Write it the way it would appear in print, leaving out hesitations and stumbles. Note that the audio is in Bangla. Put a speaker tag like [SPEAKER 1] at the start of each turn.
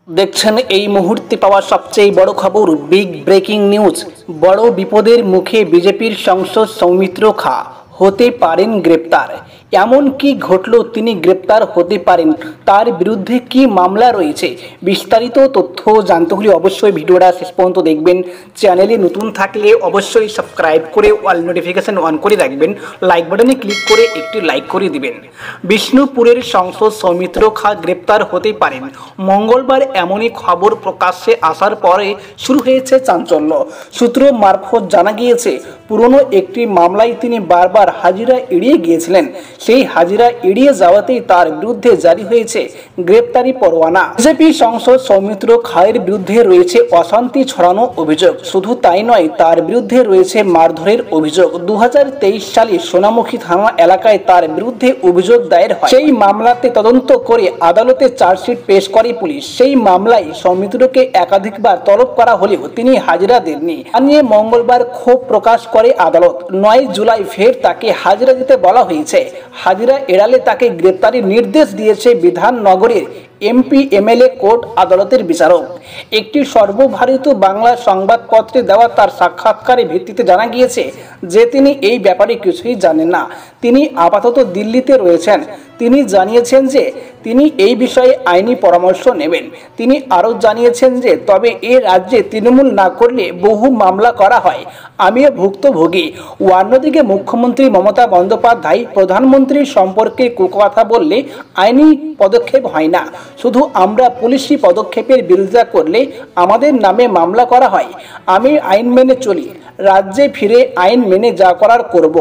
[SPEAKER 1] দেখছেন এই মুহূর্তে পাওয়া সবচেয়ে বড় খবর, বিগ ব্রেকিং নিউজ। বড় বিপদের মুখে বিজেপির সাংসদ সৌমিত্র খা হতে পারেন গ্রেপ্তার। এমন কি ঘটলো তিনি গ্রেপ্তার হতে পারেন, তার বিরুদ্ধে কি মামলা রয়েছে, বিস্তারিত তথ্য জানতে হলে অবশ্যই ভিডিওটা শেষ পর্যন্ত দেখবেন। চ্যানেলে নতুন থাকলে অবশ্যই সাবস্ক্রাইব করে অল নোটিফিকেশন অন করে রাখবেন, লাইক বাটনে ক্লিক করে একটি লাইক করে দিবেন। বিষ্ণুপুরের সাংসদ সৌমিত্র খা গ্রেপ্তার হতে পারেন। মঙ্গলবার এমনই খবর প্রকাশ্যে আসার পরে শুরু হয়েছে চাঞ্চল্য। সূত্র মারফত জানা গিয়েছে, পুরনো একটি মামলায় তিনি বারবার হাজিরা এড়িয়ে গিয়েছিলেন। সেই হাজিরা এড়িয়ে যাওয়াতেই তার বিরুদ্ধে জারি হয়েছে গ্রেপ্তারি পরোয়ানা। বিজেপি সাংসদ সৌমিত্র খায়ের বিরুদ্ধে রয়েছে অশান্তি ছড়ানো অভিযোগ। শুধু তাই নয়, তার বিরুদ্ধে রয়েছে মারধরের অভিযোগ। 2023 সালে সোনামুখী থানা এলাকায় তার বিরুদ্ধে অভিযোগ দায়ের হয়। সেই মামলাতে তদন্ত করে আদালতে চার্জশিট পেশ করে পুলিশ। সেই মামলায় সৌমিত্রকে একাধিকবার তলব করা হলেও তিনি হাজিরা দেননি। তা নিয়ে মঙ্গলবার ক্ষোভ প্রকাশ করে আদালত। 9 জুলাই ফের তাকে হাজিরা দিতে বলা হয়েছে। হাজিরা এড়ালে তাকে গ্রেপ্তারের নির্দেশ দিয়েছে বিধাননগরের এমপি এমএলএ কোর্ট আদালতের বিচারক। একটি সর্বভারতীয় বাংলা সংবাদপত্রে দেওয়া তার সাক্ষাৎকারের ভিত্তিতে জানা গিয়েছে যে তিনি এই ব্যাপারে কিছুই জানেন না। তিনি আপাতত দিল্লিতে রয়েছেন। তিনি জানিয়েছেন যে তিনি এই বিষয়ে আইনি পরামর্শ নেবেন। তিনি আরও জানিয়েছেন যে তবে এ রাজ্যে তৃণমূল না করলে বহু মামলা করা হয়, আমিও ভুক্তভোগী। অন্যদিকে মুখ্যমন্ত্রী মমতা বন্দ্যোপাধ্যায় প্রধানমন্ত্রীর সম্পর্কে কুকথা বললে আইনি পদক্ষেপ হয় না, শুধু আমরা পুলিশি পদক্ষেপের বিরোধিতা করলে আমাদের নামে মামলা করা হয়। আমি আইন মেনে চলি, রাজ্যে ফিরে আইন মেনে যা করার করব।